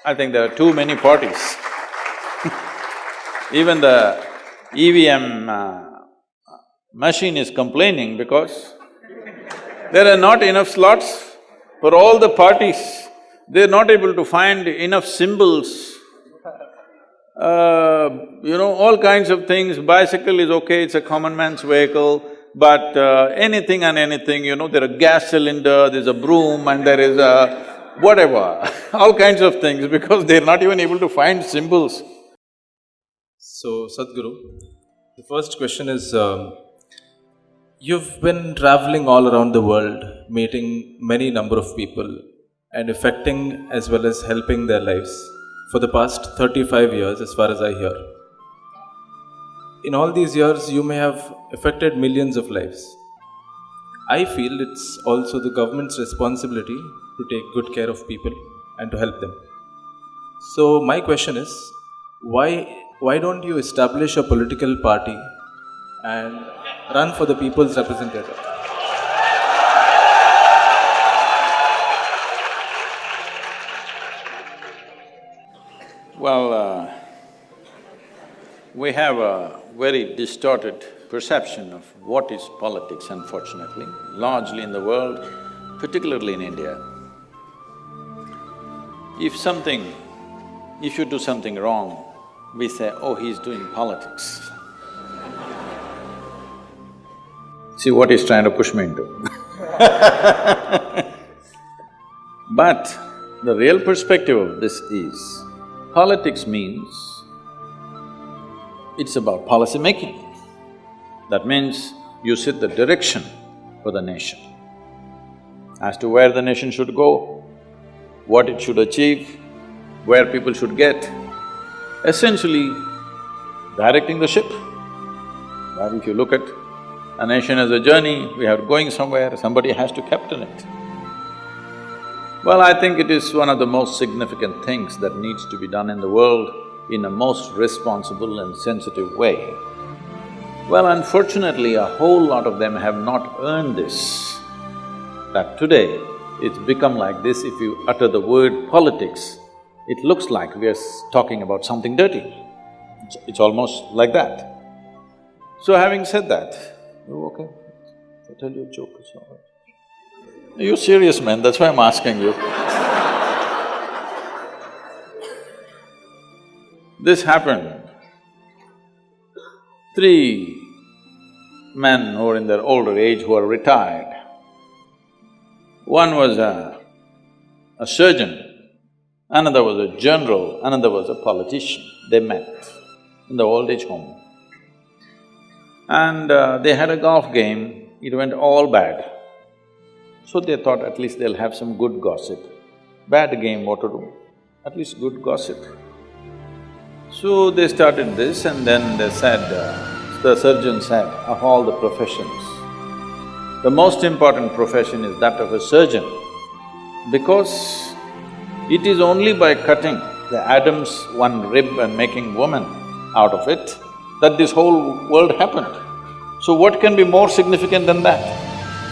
I think there are too many parties. Even the EVM machine is complaining because there are not enough slots for all the parties. They're not able to find enough symbols. All kinds of things. Bicycle is okay, it's a common man's vehicle, but anything and anything, there are gas cylinder, there's a broom and there is a whatever, all kinds of things because they're not even able to find symbols. So, Sadhguru, the first question is, you've been traveling all around the world, meeting many number of people and affecting as well as helping their lives for the past 35 years as far as I hear. In all these years, you may have affected millions of lives. I feel it's also the government's responsibility to take good care of people and to help them. So my question is, why don't you establish a political party and run for the people's representative? Well, we have a very distorted perception of what is politics, unfortunately, largely in the world, particularly in India. If you do something wrong, we say, oh, he's doing politics. See what he's trying to push me into. But the real perspective of this is, politics means it's about policy making. That means you set the direction for the nation as to where the nation should go, what it should achieve, where people should get, essentially directing the ship. But if you look at a nation as a journey, we are going somewhere, somebody has to captain it. Well, I think it is one of the most significant things that needs to be done in the world in a most responsible and sensitive way. Well, unfortunately, a whole lot of them have not earned this. That today, it's become like this, if you utter the word politics, it looks like we are talking about something dirty. It's almost like that. So having said that, you okay? If I tell you a joke, it's all right. You're serious, man, that's why I'm asking you. This happened. 3 men who are in their older age who are retired. One was a surgeon, another was a general, another was a politician. They met in the old age home. And they had a golf game, it went all bad. So they thought at least they'll have some good gossip. Bad game, what to do? At least good gossip. So they started this and then they said, the surgeon said, of all the professions, the most important profession is that of a surgeon because it is only by cutting the Adam's one rib and making woman out of it that this whole world happened. So what can be more significant than that?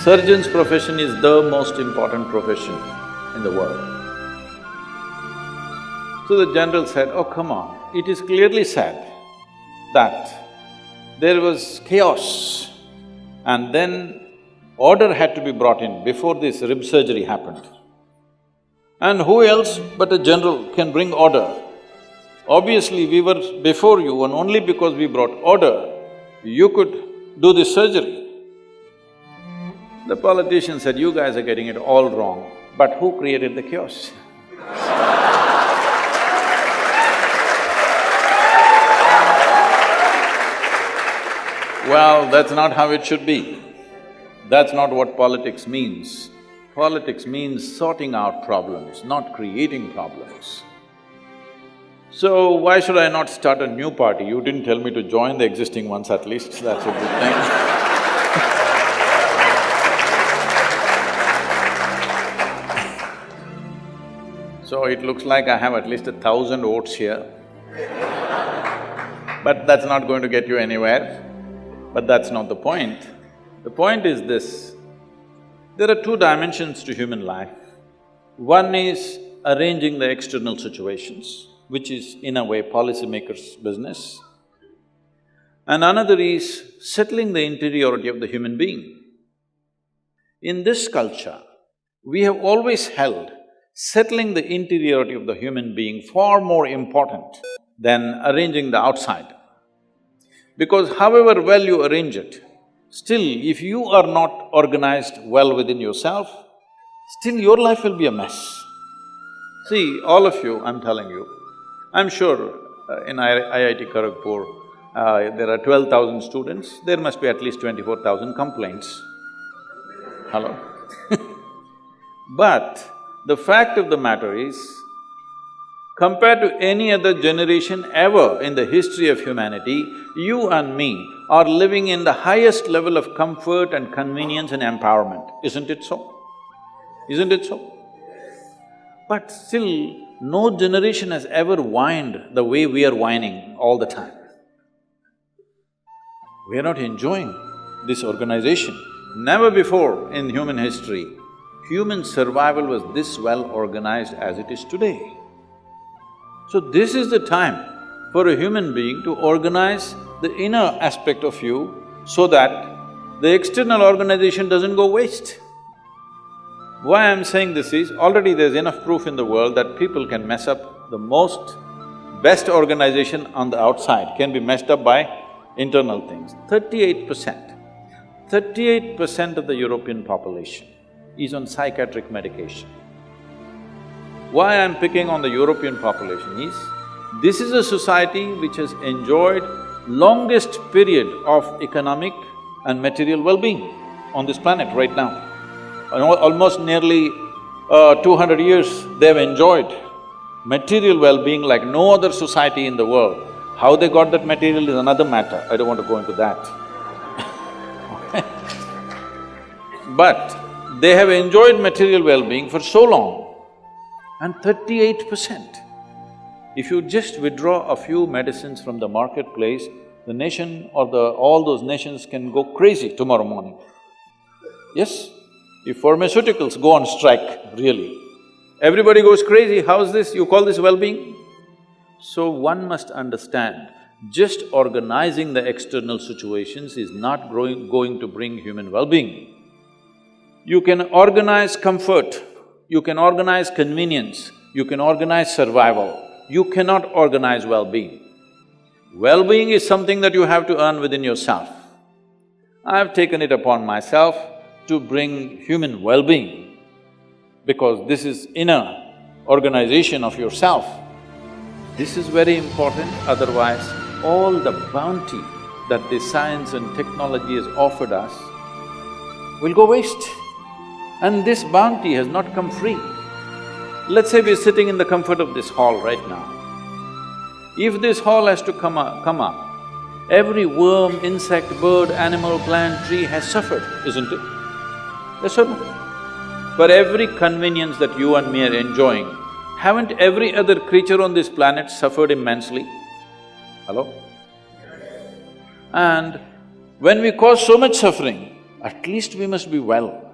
Surgeon's profession is the most important profession in the world. So the general said, oh, come on, it is clearly said that there was chaos and then order had to be brought in before this rib surgery happened. And who else but a general can bring order? Obviously, we were before you and only because we brought order, you could do this surgery. The politician said, you guys are getting it all wrong, but who created the chaos? Well, that's not how it should be. That's not what politics means. Politics means sorting out problems, not creating problems. So, why should I not start a new party? You didn't tell me to join the existing ones at least, that's a good thing. So it looks like I have at least 1,000 votes here. But that's not going to get you anywhere. But that's not the point. The point is this, there are 2 dimensions to human life. One is arranging the external situations, which is in a way policymakers' business. And another is settling the interiority of the human being. In this culture, we have always held settling the interiority of the human being far more important than arranging the outside. Because however well you arrange it, still if you are not organized well within yourself, still your life will be a mess. See, all of you, I'm telling you, I'm sure in IIT Kharagpur, there are 12,000 students, there must be at least 24,000 complaints. Hello? But the fact of the matter is, compared to any other generation ever in the history of humanity, you and me are living in the highest level of comfort and convenience and empowerment, isn't it so? Isn't it so? But still, no generation has ever whined the way we are whining all the time. We are not enjoying this organization. Never before in human history, human survival was this well organized as it is today. So this is the time for a human being to organize the inner aspect of you so that the external organization doesn't go waste. Why I'm saying this is, already there's enough proof in the world that people can mess up the most best organization on the outside can be messed up by internal things. 38% of the European population is on psychiatric medication. Why I'm picking on the European population is, this is a society which has enjoyed longest period of economic and material well-being on this planet right now. Almost nearly 200 years they've enjoyed material well-being like no other society in the world. How they got that material is another matter, I don't want to go into that. But they have enjoyed material well-being for so long, and 38%. If you just withdraw a few medicines from the marketplace, the nation or all those nations can go crazy tomorrow morning. Yes? If pharmaceuticals go on strike, really, everybody goes crazy, how's this? You call this well-being? So one must understand, just organizing the external situations is not going to bring human well-being. You can organize comfort, you can organize convenience, you can organize survival, you cannot organize well-being. Well-being is something that you have to earn within yourself. I've taken it upon myself to bring human well-being, because this is inner organization of yourself. This is very important, otherwise all the bounty that the science and technology has offered us will go waste. And this bounty has not come free. Let's say we're sitting in the comfort of this hall right now. If this hall has to come up, every worm, insect, bird, animal, plant, tree has suffered, isn't it? Yes or no? For every convenience that you and me are enjoying, haven't every other creature on this planet suffered immensely? Hello? And when we cause so much suffering, at least we must be well.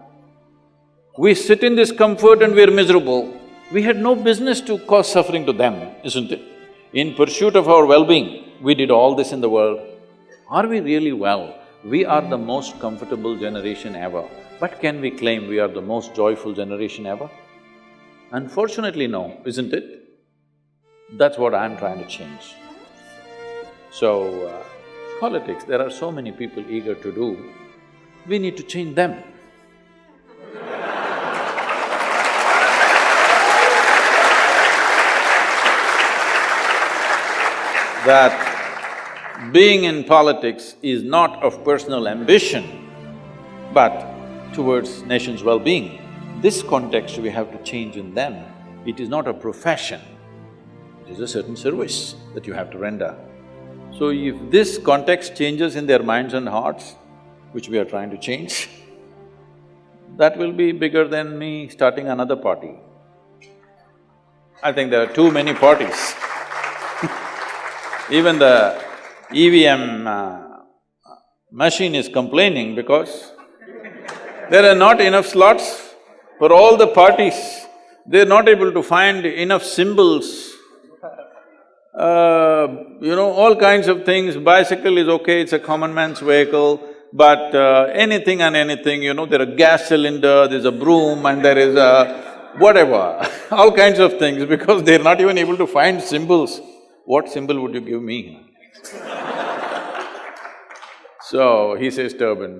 We sit in this comfort and we're miserable, we had no business to cause suffering to them, isn't it? In pursuit of our well-being, we did all this in the world. Are we really well? We are the most comfortable generation ever, but can we claim we are the most joyful generation ever? Unfortunately, no, isn't it? That's what I'm trying to change. So, politics, there are so many people eager to do, we need to change them. That being in politics is not of personal ambition, but towards nation's well-being. This context we have to change in them. It is not a profession, it is a certain service that you have to render. So if this context changes in their minds and hearts, which we are trying to change, that will be bigger than me starting another party. I think there are too many parties. Even the EVM machine is complaining because there are not enough slots for all the parties. they're not able to find enough symbols. All kinds of things. Bicycle is okay, it's a common man's vehicle, but anything and anything, there are gas cylinder, there's a broom and there is a whatever, all kinds of things, because they're not even able to find symbols. What symbol would you give me? So, he says turban.